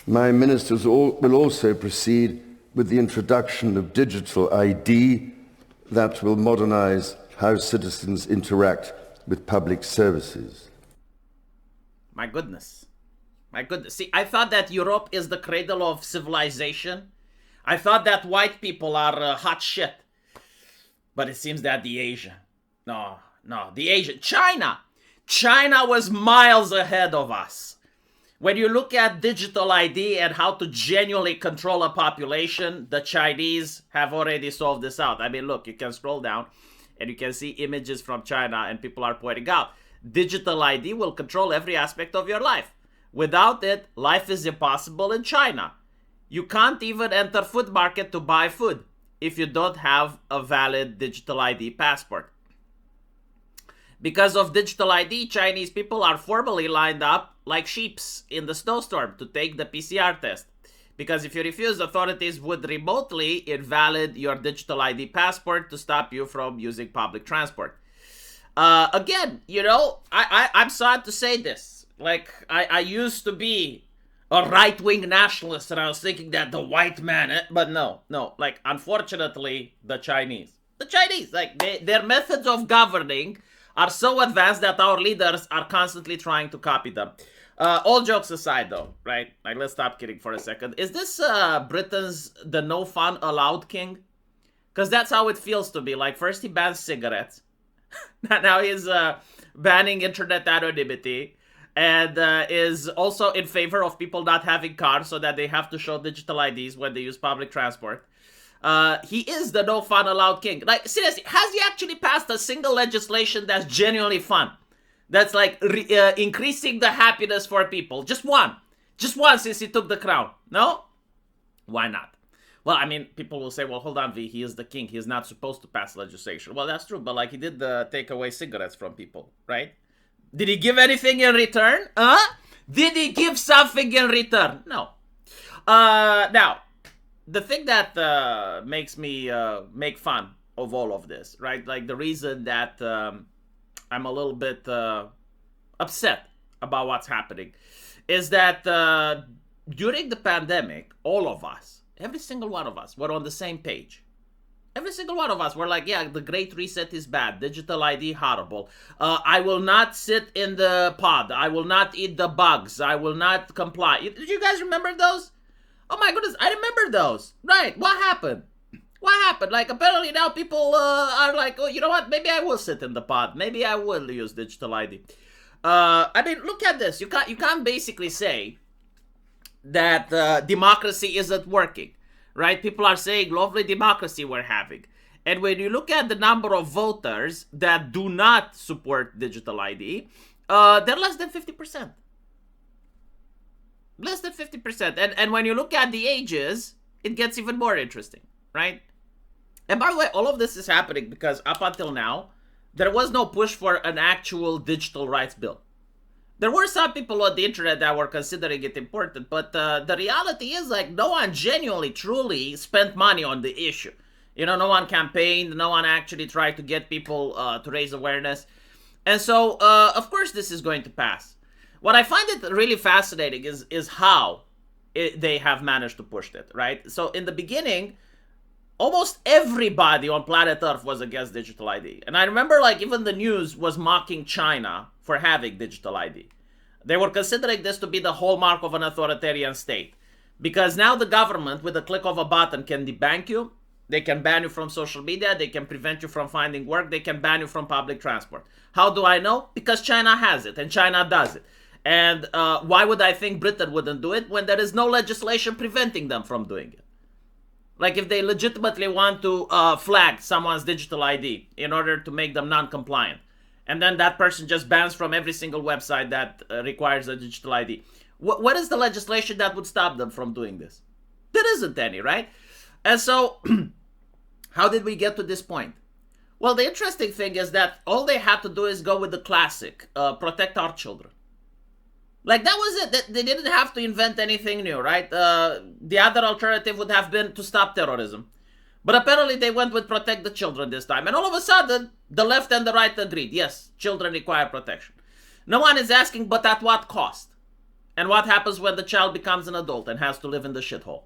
My ministers will also proceed with the introduction of digital ID that will modernize how citizens interact with public services. My goodness. My goodness. See, I thought that Europe is the cradle of civilization. I thought that white people are hot shit. But it seems that the Asian. China was miles ahead of us. When you look at digital ID and how to genuinely control a population, the Chinese have already solved this out. I mean, look, you can scroll down and you can see images from China and people are pointing out. Digital ID will control every aspect of your life. Without it, life is impossible in China. You can't even enter food market to buy food if you don't have a valid digital ID passport. Because of digital ID, Chinese people are formally lined up like sheeps in the snowstorm to take the PCR test. Because if you refuse, authorities would remotely invalid your digital ID passport to stop you from using public transport. Again, you know, I'm sad to say this. Like, I used to be a right-wing nationalist and I was thinking that the white man, but no, like, unfortunately, the Chinese, like, their methods of governing are so advanced that our leaders are constantly trying to copy them. All jokes aside, though, right? Like, let's stop kidding for a second. Is this Britain's the no fun allowed king? Because that's how it feels to me. Like, first he bans cigarettes. Now he's banning internet anonymity. And is also in favor of people not having cars so that they have to show digital IDs when they use public transport. He is the no fun allowed king. Like, seriously, has he actually passed a single legislation that's genuinely fun? That's like increasing the happiness for people. Just one since he took the crown. No? Why not? Well, I mean, people will say, well, hold on, V, he is the king. He is not supposed to pass legislation. Well, that's true, but like he did take away cigarettes from people, right? Did he give anything in return? Did he give something in return? No. Now, the thing that makes me make fun of all of this, right? Like the reason that I'm a little bit upset about what's happening is that during the pandemic, all of us, every single one of us, were on the same page. Every single one of us were like, yeah, the Great Reset is bad. Digital ID, horrible. I will not sit in the pod. I will not eat the bugs. I will not comply. Did you guys remember those? Oh my goodness, I remember those. Right, what happened? What happened? Like, apparently now people are like, oh, you know what? Maybe I will sit in the pod. Maybe I will use digital ID. I mean, look at this. You can't basically say that democracy isn't working. Right? People are saying lovely democracy we're having. And when you look at the number of voters that do not support digital ID, they're less than 50%. Less than 50%. And when you look at the ages, it gets even more interesting, right? And by the way, all of this is happening because up until now, there was no push for an actual digital rights bill. There were some people on the internet that were considering it important, but the reality is, like, no one genuinely, truly spent money on the issue. You know, no one campaigned, no one actually tried to get people to raise awareness. And so, of course, this is going to pass. What I find it really fascinating is how they have managed to push it, right? So in the beginning, almost everybody on planet Earth was against digital ID. And I remember, like, even the news was mocking China for having digital ID. They were considering this to be the hallmark of an authoritarian state. Because now the government, with a click of a button, can debank you. They can ban you from social media. They can prevent you from finding work. They can ban you from public transport. How do I know? Because China has it and China does it. And why would I think Britain wouldn't do it when there is no legislation preventing them from doing it? Like, if they legitimately want to flag someone's digital ID in order to make them non-compliant, and then that person just bans from every single website that requires a digital ID. What is the legislation that would stop them from doing this? There isn't any, right? And so, how did we get to this point? Well, the interesting thing is that all they had to do is go with the classic, protect our children. Like, that was it. They didn't have to invent anything new, right? The other alternative would have been to stop terrorism. But apparently they went with protect the children this time. And all of a sudden, the left and the right agreed. Yes, children require protection. No one is asking, but at what cost? And what happens when the child becomes an adult and has to live in the shithole?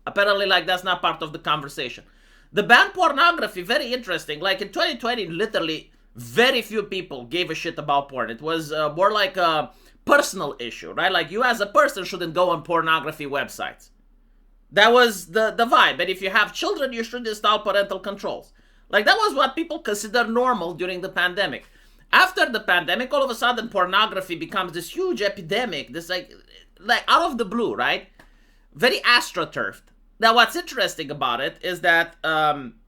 Apparently, like, that's not part of the conversation. The ban pornography, very interesting. Like in 2020, literally very few people gave a shit about porn. It was more like a personal issue, right? Like, you as a person shouldn't go on pornography websites. That was the vibe. And if you have children, you should install parental controls. Like, that was what people consider normal during the pandemic. After the pandemic, all of a sudden, pornography becomes this huge epidemic. This, like out of the blue, right? Very astroturfed. Now, what's interesting about it is that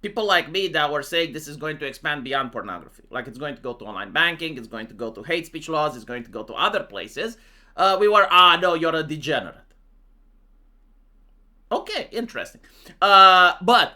people like me that were saying this is going to expand beyond pornography. Like, it's going to go to online banking, it's going to go to hate speech laws, it's going to go to other places. We were, no, you're a degenerate. Okay, interesting. But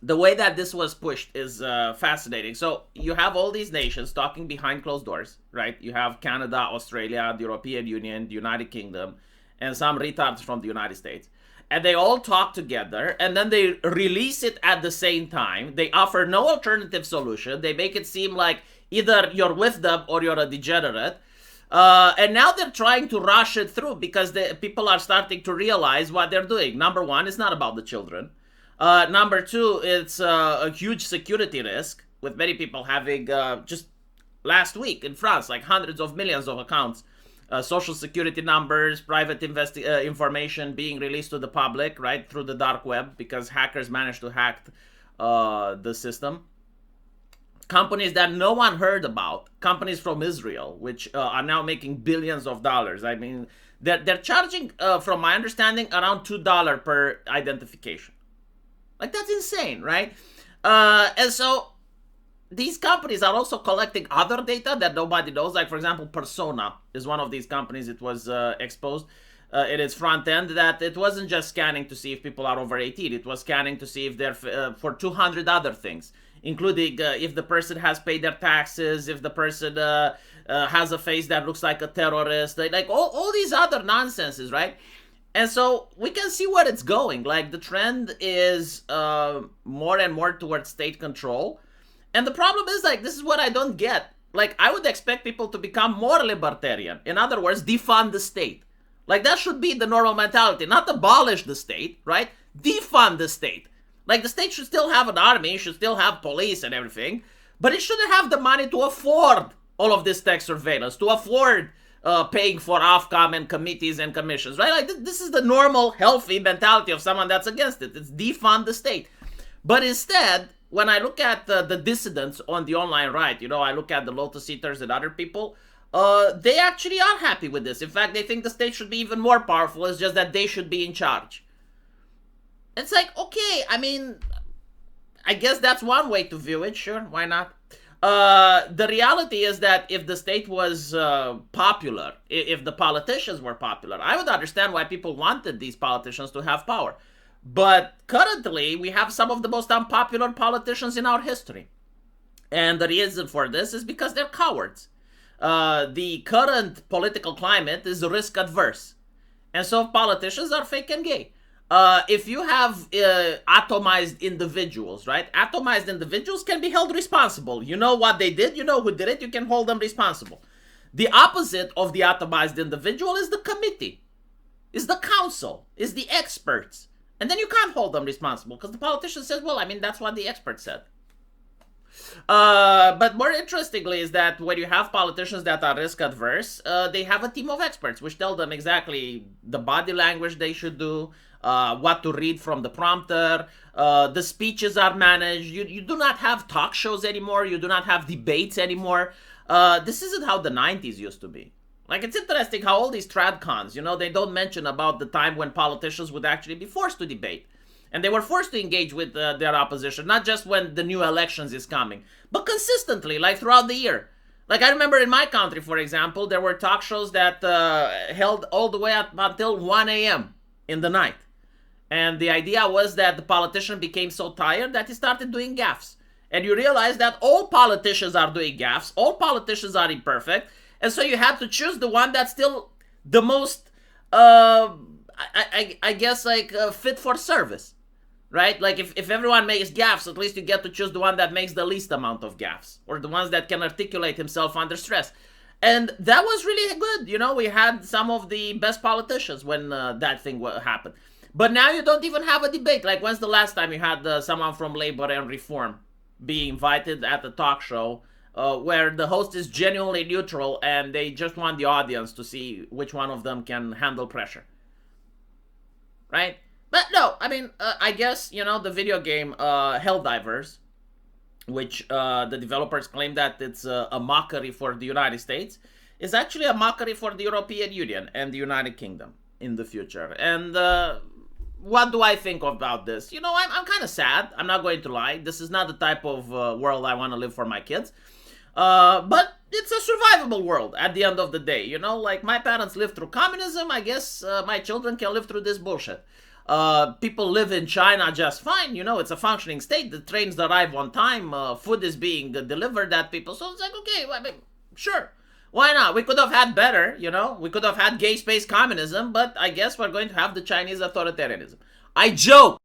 the way that this was pushed is fascinating. So you have all these nations talking behind closed doors, right? You have Canada, Australia, the European Union, the United Kingdom, and some retards from the United States. And they all talk together, and then they release it at the same time. They offer no alternative solution. They make it seem like either you're with them or you're a degenerate. And now they're trying to rush it through because the people are starting to realize what they're doing. Number one, it's not about the children. Number two, it's a huge security risk, with many people having, just last week in France, like hundreds of millions of accounts, social security numbers, private information being released to the public, right, through the dark web, because hackers managed to hack the system. Companies that no one heard about, companies from Israel, which are now making billions of dollars. I mean, they're charging, from my understanding, around $2 per identification. Like, that's insane, right? And so these companies are also collecting other data that nobody knows. Like, for example, Persona is one of these companies. It was exposed in its front end that it wasn't just scanning to see if people are over 18. It was scanning to see if they're for 200 other things, including if the person has paid their taxes, if the person has a face that looks like a terrorist, like all these other nonsenses, right? And so we can see where it's going. Like, the trend is more and more towards state control. And the problem is, like, this is what I don't get. Like, I would expect people to become more libertarian. In other words, defund the state. Like, that should be the normal mentality. Not abolish the state, right? Defund the state. Like, the state should still have an army, should still have police and everything, but it shouldn't have the money to afford all of this tech surveillance, to afford paying for Ofcom and committees and commissions, right? Like, this is the normal, healthy mentality of someone that's against it. It's defund the state. But instead, when I look at the dissidents on the online right, you know, I look at the Lotus Eaters and other people, they actually are happy with this. In fact, they think the state should be even more powerful. It's just that they should be in charge. It's like, okay, I mean, I guess that's one way to view it. Sure, why not? The reality is that if the state was popular, if the politicians were popular, I would understand why people wanted these politicians to have power. But currently, we have some of the most unpopular politicians in our history. And the reason for this is because they're cowards. The current political climate is risk adverse. And so politicians are fake and gay. If you have atomized individuals, right? Atomized individuals can be held responsible. You know what they did, you know who did it, you can hold them responsible. The opposite of the atomized individual is the committee, is the council, is the experts. And then you can't hold them responsible because the politician says, well, I mean, that's what the expert said. But more interestingly is that when you have politicians that are risk adverse, they have a team of experts which tell them exactly the body language they should do, what to read from the prompter, the speeches are managed. You do not have talk shows anymore. You do not have debates anymore. This isn't how the 90s used to be. Like, it's interesting how all these tradcons, you know, they don't mention about the time when politicians would actually be forced to debate. And they were forced to engage with their opposition, not just when the new elections is coming, but consistently, like throughout the year. Like, I remember in my country, for example, there were talk shows that held all the way up until 1 a.m. in the night. And the idea was that the politician became so tired that he started doing gaffes. And you realize that all politicians are doing gaffes, all politicians are imperfect, and so you have to choose the one that's still the most, I guess, like, fit for service, right? Like, if everyone makes gaffes, at least you get to choose the one that makes the least amount of gaffes, or the ones that can articulate himself under stress. And that was really good. You know, we had some of the best politicians when that thing happened. But now you don't even have a debate. Like, when's the last time you had someone from Labor and Reform be invited at the talk show where the host is genuinely neutral and they just want the audience to see which one of them can handle pressure? Right? But no, I mean, I guess, you know, the video game Helldivers, which the developers claim that it's a mockery for the United States, is actually a mockery for the European Union and the United Kingdom in the future. And what do I think about this? You know, I'm kind of sad. I'm not going to lie. This is not the type of world I want to live for my kids. But it's a survivable world at the end of the day. You know, like my parents lived through communism. I guess my children can live through this bullshit. People live in China just fine. You know, it's a functioning state. The trains arrive on time. Food is being delivered at people. So it's like, okay, I mean, sure. Why not? We could have had better, you know? We could have had gay space communism, but I guess we're going to have the Chinese authoritarianism. I joke.